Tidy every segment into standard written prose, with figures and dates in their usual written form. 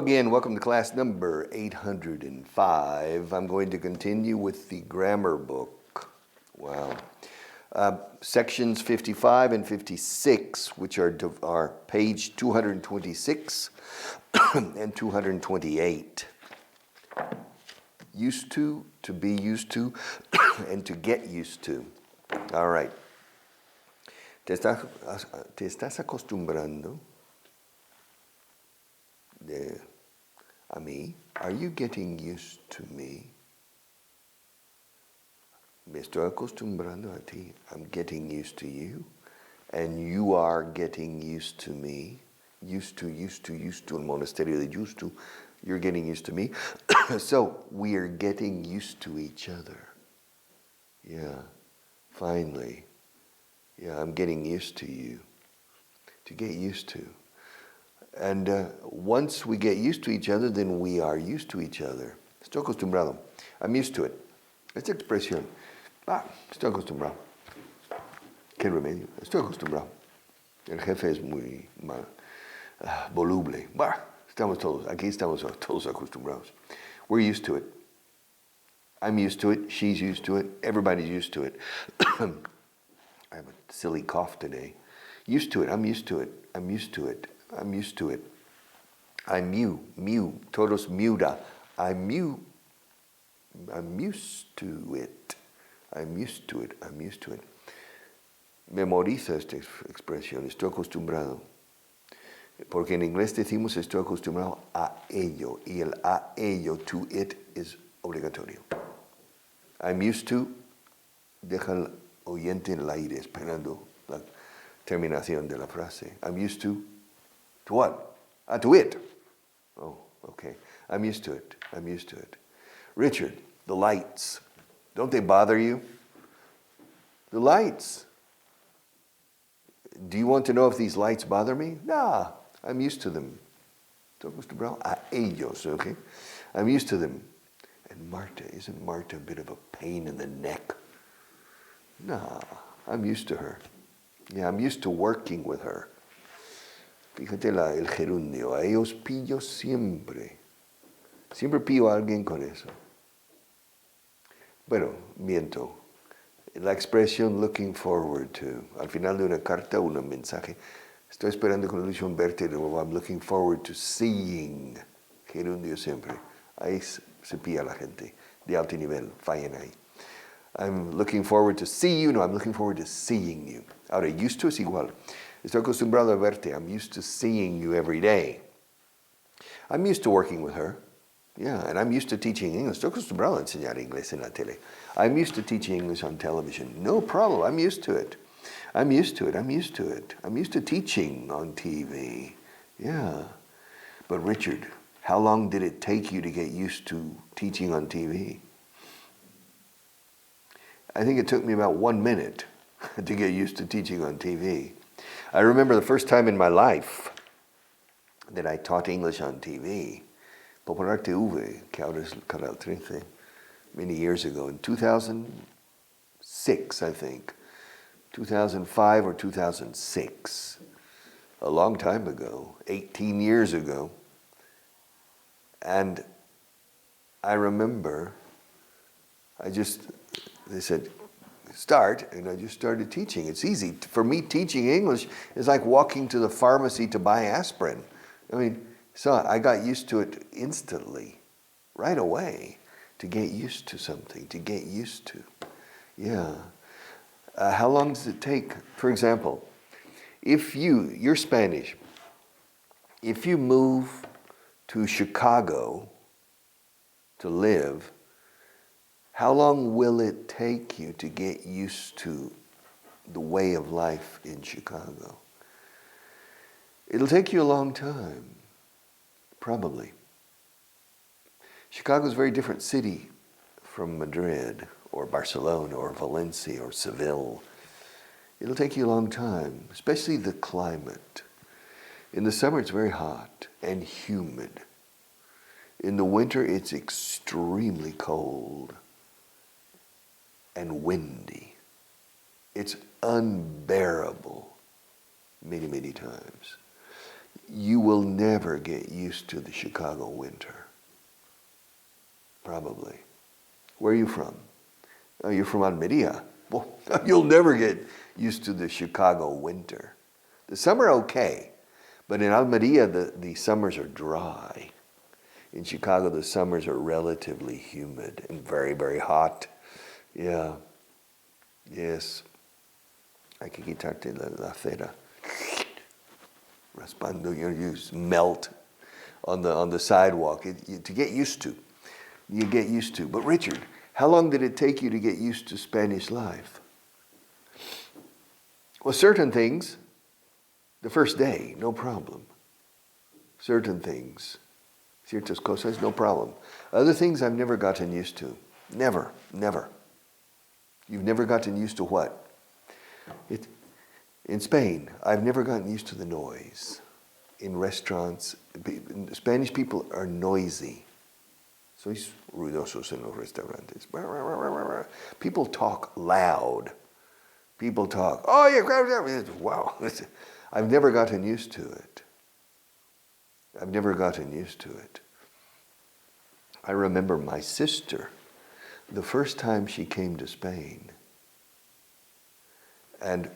again, welcome to class number 805. I'm going to continue with the grammar book. Wow. Sections 55 and 56, which are page 226 and 228. Used to be used to, and to get used to. All right. ¿Te estás acostumbrando a mí? Are you getting used to me? Me estoy acostumbrando a ti. I'm getting used to you. And you are getting used to me. Used to. El monasterio de used to. You're getting used to me. So we are getting used to each other. Yeah, finally. Yeah, I'm getting used to you. To get used to. And once we get used to each other, then we are used to each other. Estoy acostumbrado. I'm used to it. Esta expresión. Estoy acostumbrado. ¿Qué remedio? Estoy acostumbrado. El jefe es muy voluble. Aquí estamos todos acostumbrados. We're used to it. I'm used to it. She's used to it. Everybody's used to it. I have a silly cough today. Used to it. I'm used to it. I'm used to it. I'm used to it. I'm todos muda. I'm used to it. I'm used to it. I'm used to it. Memoriza esta expresión. Estoy acostumbrado. Porque en inglés decimos estoy acostumbrado a ello. Y el a ello, to it, es obligatorio. I'm used to, deja el oyente en el aire esperando la terminación de la frase. I'm used to what? To it. Oh, okay. I'm used to it. I'm used to it. Richard, the lights. Don't they bother you? The lights. Do you want to know if these lights bother me? Nah, I'm used to them. Estoy acostumbrado a ellos, okay? I'm used to them. And Marta, isn't Marta a bit of a pain in the neck? Nah, I'm used to her. Yeah, I'm used to working with her. Fíjate el gerundio. A ellos pillo siempre. Siempre pillo a alguien con eso. Bueno, miento. La expresión looking forward to. Al final de una carta, un mensaje. Estoy esperando con ilusión verte de nuevo. I'm looking forward to seeing. Gerundio siempre. Ahí se pilla la gente. De alto nivel. Fallen ahí. I'm looking forward to see you. No, I'm looking forward to seeing you. Ahora, used to es igual. Estoy acostumbrado a verte. I'm used to seeing you every day. I'm used to working with her. Yeah, and I'm used to teaching English. Estoy acostumbrado a enseñar inglés en la tele. I'm used to teaching English on television. No problem. I'm used to it. I'm used to it. I'm used to it. I'm used to teaching on TV. Yeah. But Richard, how long did it take you to get used to teaching on TV? I think it took me about 1 minute to get used to teaching on TV. I remember the first time in my life that I taught English on TV. Popular TV, que ahora es Canal 13, many years ago, in 2006, I think. 2005 or 2006. A long time ago, 18 years ago. And I remember, they said, start, and I just started teaching. It's easy. For me, teaching English is like walking to the pharmacy to buy aspirin. I mean, so I got used to it instantly, right away, to get used to something, to get used to. Yeah. How long does it take? For example, you're Spanish, if you move to Chicago to live, how long will it take you to get used to the way of life in Chicago? It'll take you a long time. Probably. Chicago is a very different city from Madrid or Barcelona or Valencia or Seville. It'll take you a long time, especially the climate. In the summer, it's very hot and humid. In the winter, it's extremely cold and windy. It's unbearable many, many times. you will never get used to the Chicago winter. Probably. Where are you from? Oh, you're from Almeria. Well, you'll never get used to the Chicago winter. The summer, okay. But in Almeria, the summers are dry. In Chicago, the summers are relatively humid and very, very hot. Yeah. Yes. Hay que quitarte la cera. Raspando, you melt on the sidewalk. To get used to. You get used to. But Richard, how long did it take you to get used to Spanish life? Well, certain things, the first day, no problem. Certain things, ciertas cosas, no problem. Other things I've never gotten used to. Never. You've never gotten used to what? In Spain, I've never gotten used to the noise. In restaurants, Spanish people are noisy. Sois ruidosos en los restaurantes. People talk loud. People talk, oh yeah, wow. I've never gotten used to it. I remember my sister, the first time she came to Spain, and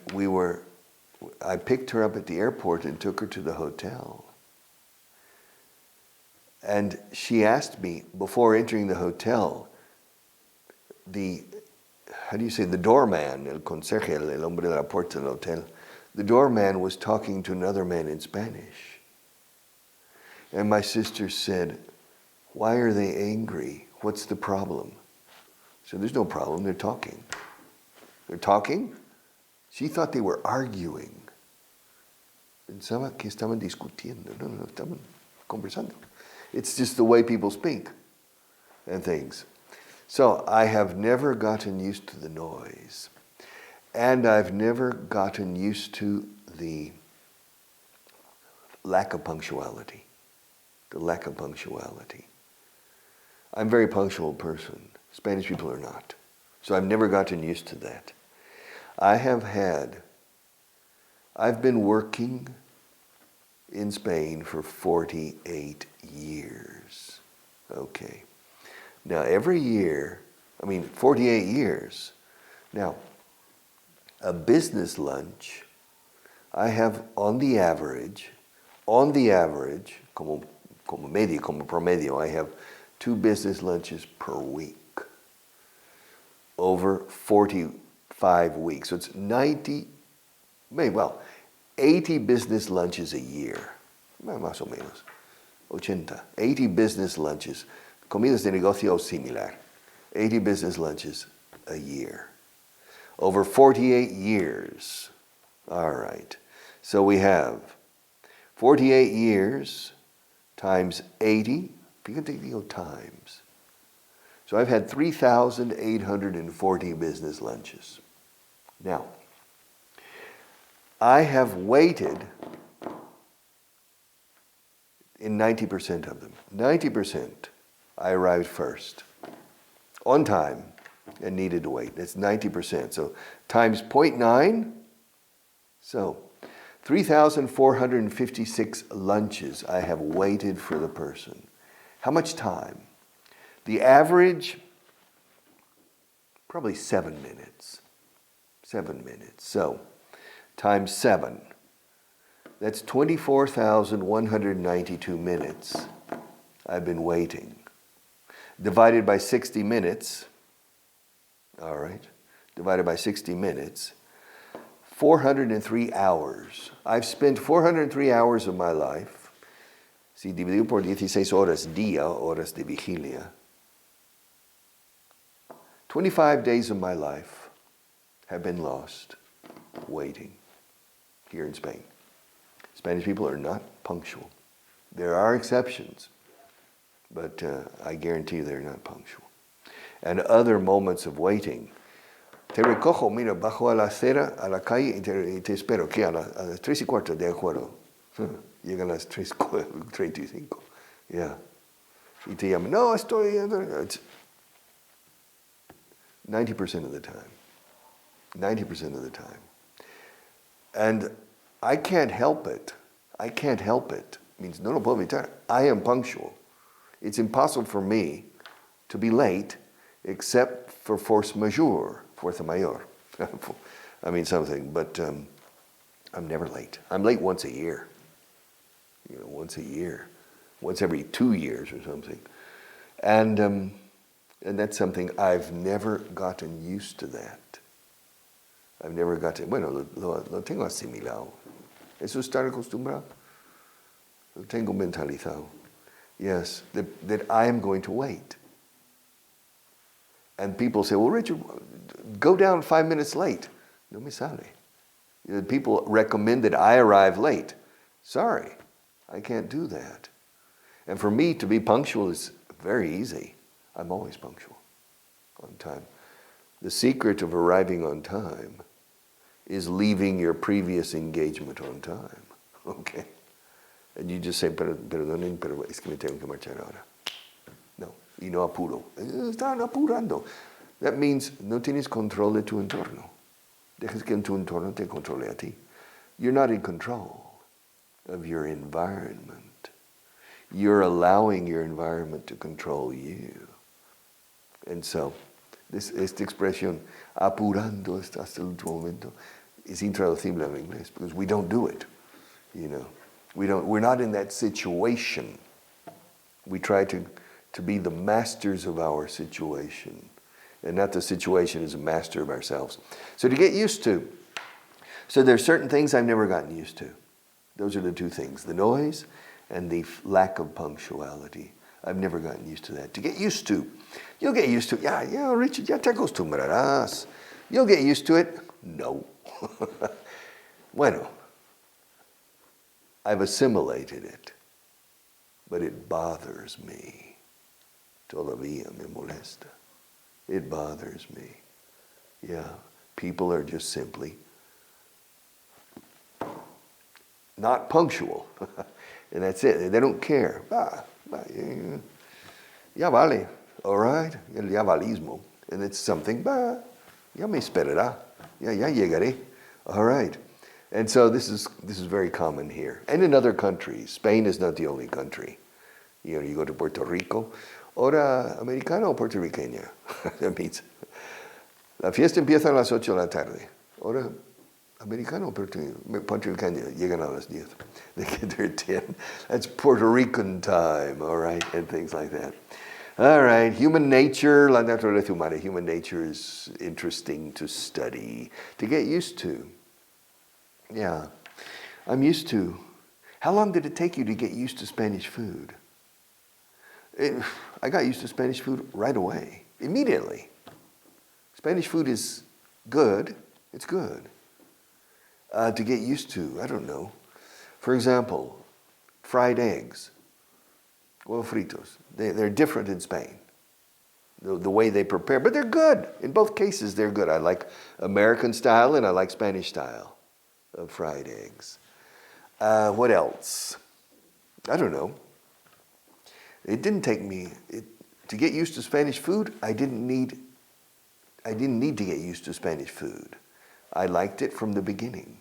I picked her up at the airport and took her to the hotel. And she asked me, before entering the hotel, the doorman, el conserje, el hombre de la puerta del hotel, the doorman was talking to another man in Spanish. And my sister said, why are they angry? What's the problem? I said, there's no problem, they're talking. They're talking? She thought they were arguing. Pensaba que estaban discutiendo. No, estaban conversando. It's just the way people speak and things. So I have never gotten used to the noise. And I've never gotten used to the lack of punctuality. I'm a very punctual person. Spanish people are not. So I've never gotten used to that. I've been working in Spain for 48 years. Okay. Now, every year, 48 years. Now, a business lunch, I have on the average, como promedio, I have 2 business lunches per week. Over 45 weeks. So it's 80 business lunches a year. Más o menos. 80 business lunches. Comidas de negocio similar. 80 business lunches a year. Over 48 years. All right. So we have 48 years times 80. If you can take the times. So I've had 3,840 business lunches. Now, I have waited in 90% of them. 90%, I arrived first, on time, and needed to wait. That's 90%. So times 0.9, so 3,456 lunches I have waited for the person. How much time? The average, probably 7 minutes. 7 minutes. So, times 7. That's 24,192 minutes I've been waiting. Divided by 60 minutes. All right. Divided by 60 minutes. 403 hours. I've spent 403 hours of my life. Si dividido por 16 horas día, horas de vigilia. 25 days of my life have been lost waiting here in Spain. Spanish people are not punctual. There are exceptions, but I guarantee they're not punctual. And other moments of waiting. Te recojo, mira, bajo a la acera, a la calle y te espero. ¿Qué? A las 3:15, de acuerdo. Llegan las 3:35. Yeah. Y te llaman, no, estoy... It's 90% of the time. 90% of the time. And I can't help it. I can't help it. It means no lo puedo evitar. I am punctual. It's impossible for me to be late except for fuerza mayor. I mean something, but I'm never late. I'm late once a year. Once a year. Once every 2 years or something. And that's something I've never gotten used to that. I've never gotten, bueno, lo tengo asimilado. Eso es estar acostumbrado. Lo tengo mentalizado. Yes, that I am going to wait. And people say, well, Richard, go down 5 minutes late. No me sale. People recommend that I arrive late. Sorry, I can't do that. And for me to be punctual is very easy. I'm always punctual, on time. The secret of arriving on time is leaving your previous engagement on time. Okay? And you just say, perdonen, pero es que me tengo que marchar ahora. No, y no apuro. Están apurando. That means no tienes control de tu entorno. Dejas que en tu entorno te controle a ti. You're not in control of your environment. You're allowing your environment to control you. And so, esta expresión, apurando hasta el último momento, is intraducible en inglés because we don't do it. We're not in that situation. We try to be the masters of our situation, and not the situation as a master of ourselves. So to get used to, so there's certain things I've never gotten used to. Those are the two things, the noise and the lack of punctuality. I've never gotten used to that. To get used to, you'll get used to it. Yeah, Richard, ya te acostumbrarás. You'll get used to it. No. Bueno, I've assimilated it, but it bothers me. Todavía me molesta. It bothers me. Yeah, people are just simply not punctual. And that's it. They don't care. Ya vale. All right? El ya valismo. And it's something, ya me esperará. Ya llegaré. All right. And so this is very common here. And in other countries. Spain is not the only country. You go to Puerto Rico. Hora americana o puertorriqueña. That means la fiesta empieza a las 8 de la tarde. Hora americana o puertorriqueña. Llegan a las 10. They get there at 10. That's Puerto Rican time, all right, and things like that. All right, human nature, la naturaleza humana. Human nature is interesting to study, to get used to. Yeah, I'm used to. How long did it take you to get used to Spanish food? I got used to Spanish food right away, immediately. Spanish food is good. It's good. To get used to, I don't know. For example, fried eggs, huevos fritos. They're different in Spain, the way they prepare, but they're good. In both cases, they're good. I like American style and I like Spanish style of fried eggs. What else? I don't know. It didn't take me to get used to Spanish food. I didn't need to get used to Spanish food. I liked it from the beginning.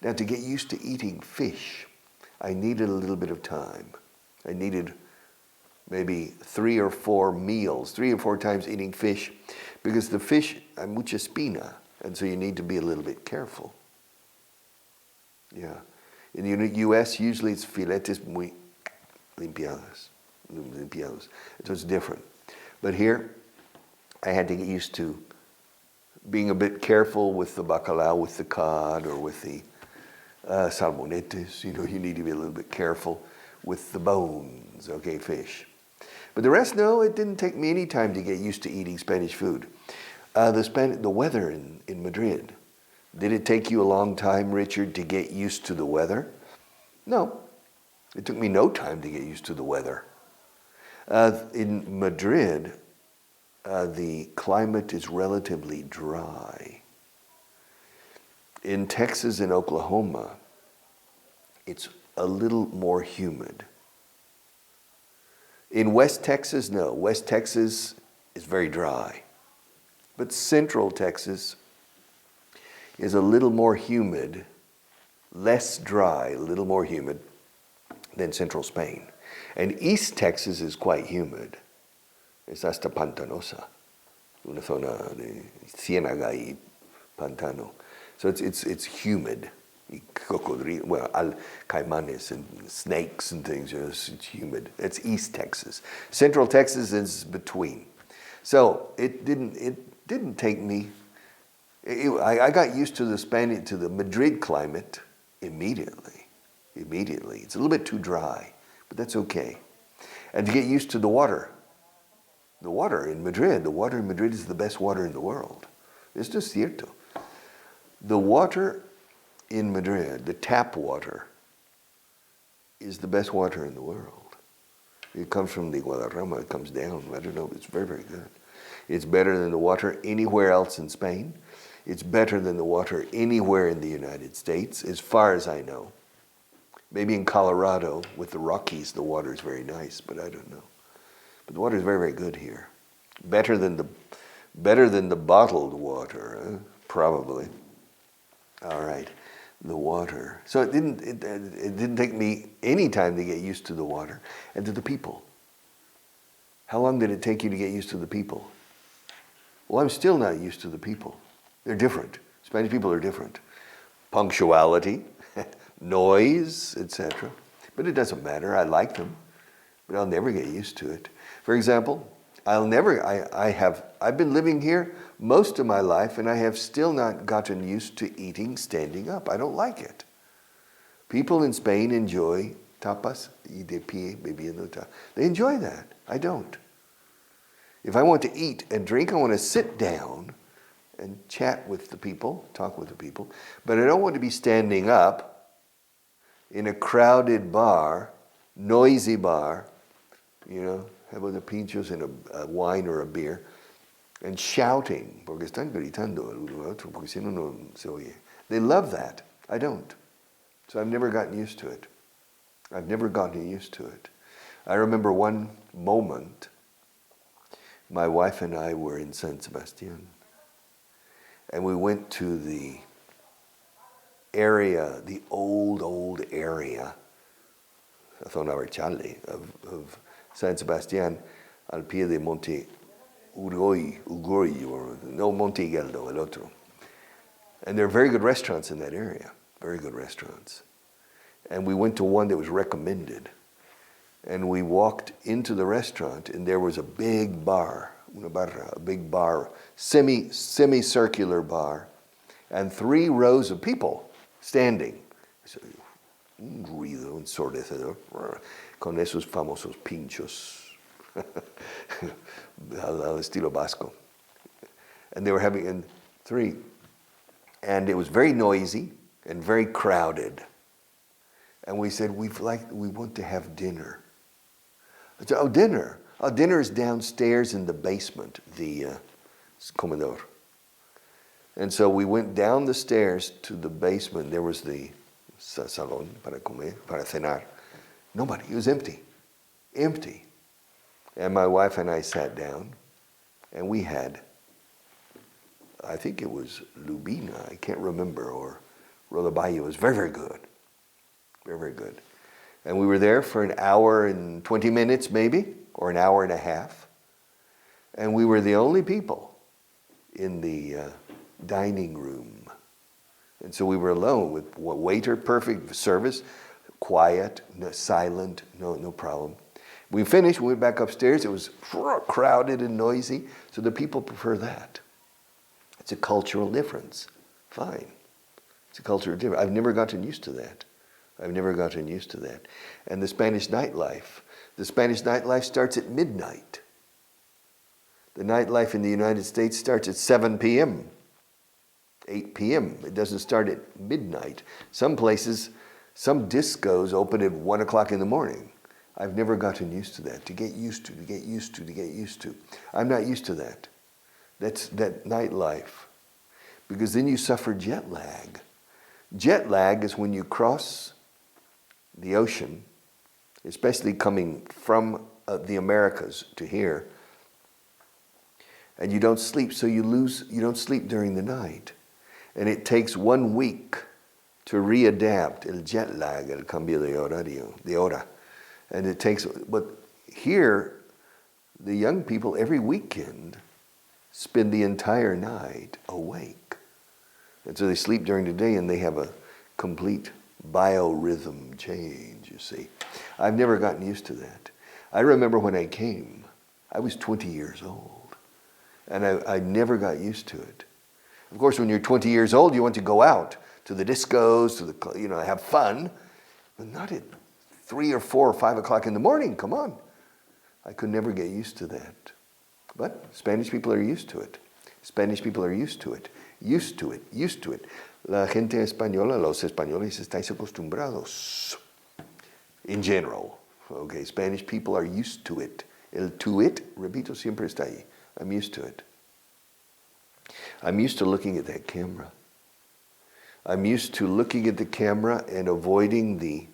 Now, to get used to eating fish, I needed a little bit of time. I needed maybe 3 or 4 meals, 3 or 4 times eating fish, because the fish have mucha espina, and so you need to be a little bit careful. Yeah. In the U.S., usually it's filetes muy limpiados. So it's different. But here, I had to get used to being a bit careful with the bacalao, with the cod, or with the salmonetes. You need to be a little bit careful with the bones, okay, fish. But the rest, no, it didn't take me any time to get used to eating Spanish food. The weather in Madrid. Did it take you a long time, Richard, to get used to the weather? No. It took me no time to get used to the weather. In Madrid, the climate is relatively dry. In Texas and Oklahoma, it's a little more humid. In West Texas, no. West Texas is very dry. But Central Texas is a little more humid less dry, a little more humid than central Spain. And East Texas is quite humid. Es hasta pantanosa, una zona de ciénaga y pantano. So it's humid. Well, caimanes and snakes and things, it's humid. It's East Texas. Central Texas is between. So it didn't take me. I got used to the Madrid climate immediately. It's a little bit too dry, but that's okay. And to get used to the water. The water in Madrid is the best water in the world. Esto es cierto. The water in Madrid, the tap water, is the best water in the world. It comes from the Guadarrama, it comes down, I don't know, it's very, very good. It's better than the water anywhere else in Spain. It's better than the water anywhere in the United States, as far as I know. Maybe in Colorado, with the Rockies, the water is very nice, but I don't know. But the water is very, very good here. Better than the bottled water, probably. All right. The water. So it didn't take me any time to get used to the water and to the people. How long did it take you to get used to the people? Well, I'm still not used to the people. They're different. Spanish people are different. Punctuality, noise, etc. But it doesn't matter. I like them, but I'll never get used to it. For example, I've been living here most of my life, and I have still not gotten used to eating standing up. I don't like it. People in Spain enjoy tapas y de pie bebiendo tapas. They enjoy that. I don't. If I want to eat and drink, I want to sit down and chat with the people, talk with the people. But I don't want to be standing up in a crowded bar, noisy bar, have the pinchos and a wine or a beer, and shouting, porque están gritando el uno al otro, porque si no se oye. They love that. I don't. So I've never gotten used to it. I remember one moment, my wife and I were in San Sebastian, and we went to the area, the old area, zona Archale of San Sebastian, al pie de Monte Ugoy, no Monte Higueldo, el otro. And there are very good restaurants in that area, very good restaurants. And we went to one that was recommended. And we walked into the restaurant, and there was a big bar, a big bar, semicircular bar, and 3 rows of people standing. Un ruido ensordecedor, con esos famosos pinchos. Al estilo vasco. And they were having 3. And it was very noisy and very crowded. And we said, we want to have dinner. I said, dinner. Dinner is downstairs in the basement, the comedor. And so we went down the stairs to the basement. There was the salón para comer, para cenar. Nobody. It was empty. Empty. And my wife and I sat down, and we had, I think it was lubina, I can't remember, or rodaballo. It was very, very good. Very, very good. And we were there for an hour and 20 minutes maybe, or an hour and a half. And we were the only people in the dining room. And so we were alone with a waiter, perfect service, quiet, silent, no problem. We finished, we went back upstairs. It was crowded and noisy, so the people prefer that. It's a cultural difference. Fine. It's a cultural difference. I've never gotten used to that. And the Spanish nightlife starts at midnight. The nightlife in the United States starts at 7 p.m., 8 p.m. It doesn't start at midnight. Some places, some discos open at 1 o'clock in the morning. I've never gotten used to that. To get used to. I'm not used to that. That's that nightlife. Because then you suffer jet lag. Jet lag is when you cross the ocean, especially coming from the Americas to here, and you don't sleep, so you don't sleep during the night. And it takes 1 week to readapt, el jet lag, el cambio de hora. And it takes, but here, the young people every weekend spend the entire night awake. And so they sleep during the day and they have a complete biorhythm change, you see. I've never gotten used to that. I remember when I came, I was 20 years old. And I never got used to it. Of course, when you're 20 years old, you want to go out to the discos, have fun, but not at 3 or 4 or 5 o'clock in the morning. Come on. I could never get used to that. But Spanish people are used to it. Spanish people are used to it. Used to it. La gente española, los españoles estáis acostumbrados. In general. Okay, Spanish people are used to it. El to it, repito, siempre está ahí. I'm used to it. I'm used to looking at that camera. I'm used to looking at the camera and avoiding the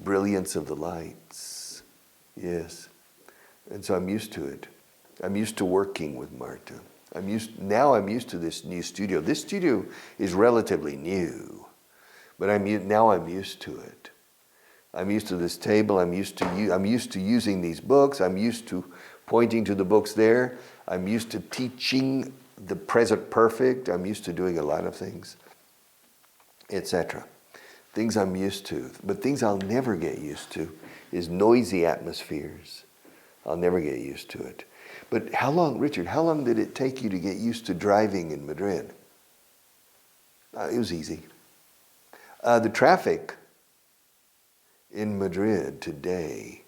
brilliance of the lights. Yes. And so I'm used to it. I'm used to working with Marta. Now I'm used to this new studio. This studio is relatively new, but now I'm used to it. I'm used to this table. I'm used to using these books. I'm used to pointing to the books there. I'm used to teaching the present perfect. I'm used to doing a lot of things, etc. Things I'm used to. But things I'll never get used to is noisy atmospheres. I'll never get used to it. But how long, Richard, how long did it take you to get used to driving in Madrid? It was easy. The traffic in Madrid today,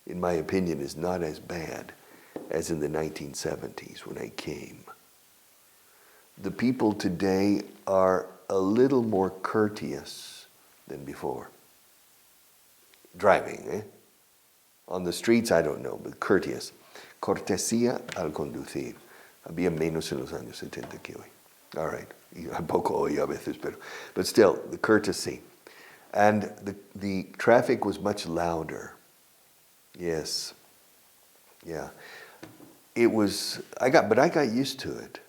in my opinion, is not as bad as in the 1970s when I came. The people today are a little more courteous than before. Driving, eh? On the streets, I don't know, but courteous. Cortesía al conducir. Había menos en los años 70 que hoy. All right. Un poco hoy a veces, but still, the courtesy. And the traffic was much louder. Yes. Yeah. I got used to it.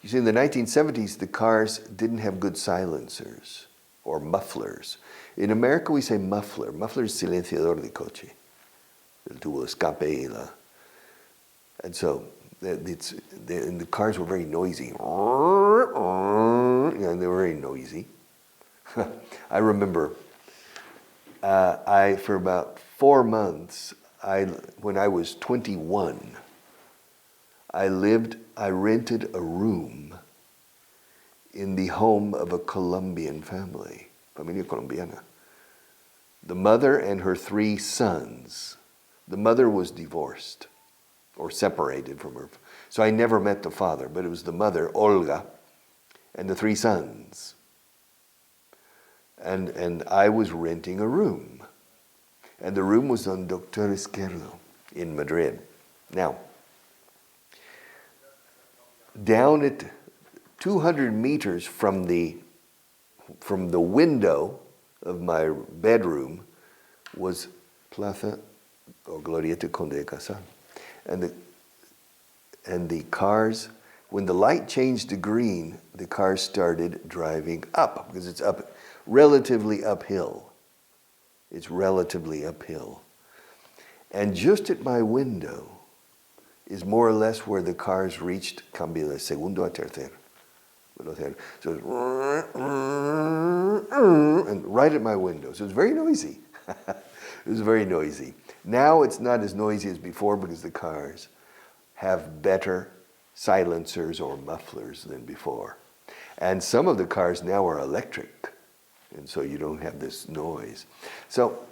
You see, in the 1970s, the cars didn't have good silencers or mufflers. In America, we say muffler. Muffler is silenciador de coche. El tubo de escape. And so, and the cars were very noisy. And they were very noisy. I remember, for about 4 months, when I was 21, I rented a room in the home of a Colombian family, familia colombiana. The mother and her 3 sons. The mother was divorced or separated from her. So I never met the father, but it was the mother, Olga, and the 3 sons. And I was renting a room. And the room was on Doctor Izquierdo in Madrid. Now, down at 200 meters from the window of my bedroom was Plaza or Glorieta Conde de Casal. And the cars, when the light changed to green, the cars started driving up because it's relatively uphill. It's relatively uphill. And just at my window is more or less where the cars reached cambio de segundo a tercero. So and right at my window. So it was very noisy. It was very noisy. Now it's not as noisy as before because the cars have better silencers or mufflers than before. And some of the cars now are electric. And so you don't have this noise. So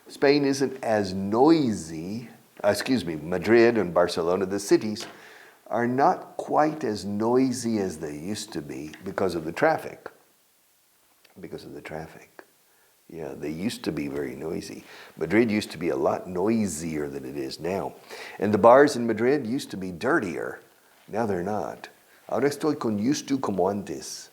Spain isn't as noisy. Madrid and Barcelona, the cities, are not quite as noisy as they used to be because of the traffic. Yeah, they used to be very noisy. Madrid used to be a lot noisier than it is now. And the bars in Madrid used to be dirtier. Now they're not. Ahora estoy con used to como antes.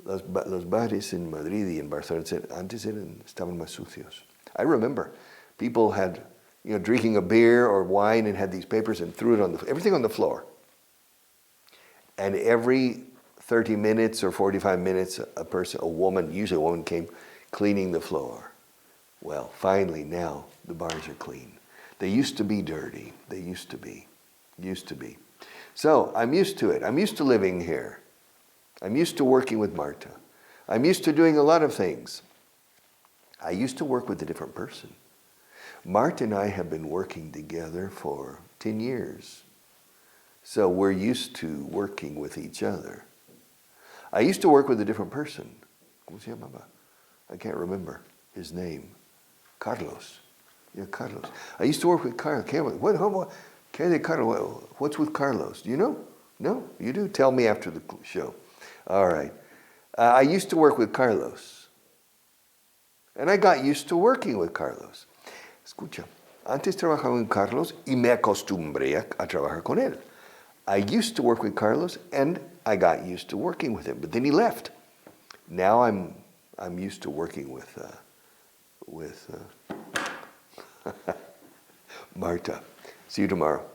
Los bares in Madrid y en Barcelona antes estaban más sucios. I remember people had, drinking a beer or wine and had these papers and threw it everything on the floor. And every 30 minutes or 45 minutes, a woman, usually a woman came cleaning the floor. Well, finally now the bars are clean. They used to be dirty. They used to be. So I'm used to it. I'm used to living here. I'm used to working with Marta. I'm used to doing a lot of things. I used to work with a different person. Marta and I have been working together for 10 years. So we're used to working with each other. I used to work with a different person. ¿Cómo se llamaba? I can't remember his name. Carlos. Yeah, Carlos. I used to work with Carlos. What's with Carlos? Do you know? No? You do? Tell me after the show. All right. I used to work with Carlos. And I got used to working with Carlos. Escucha, antes trabajaba con Carlos y me acostumbré a trabajar con él. I used to work with Carlos and I got used to working with him, but then he left. Now I'm used to working with Marta. See you tomorrow.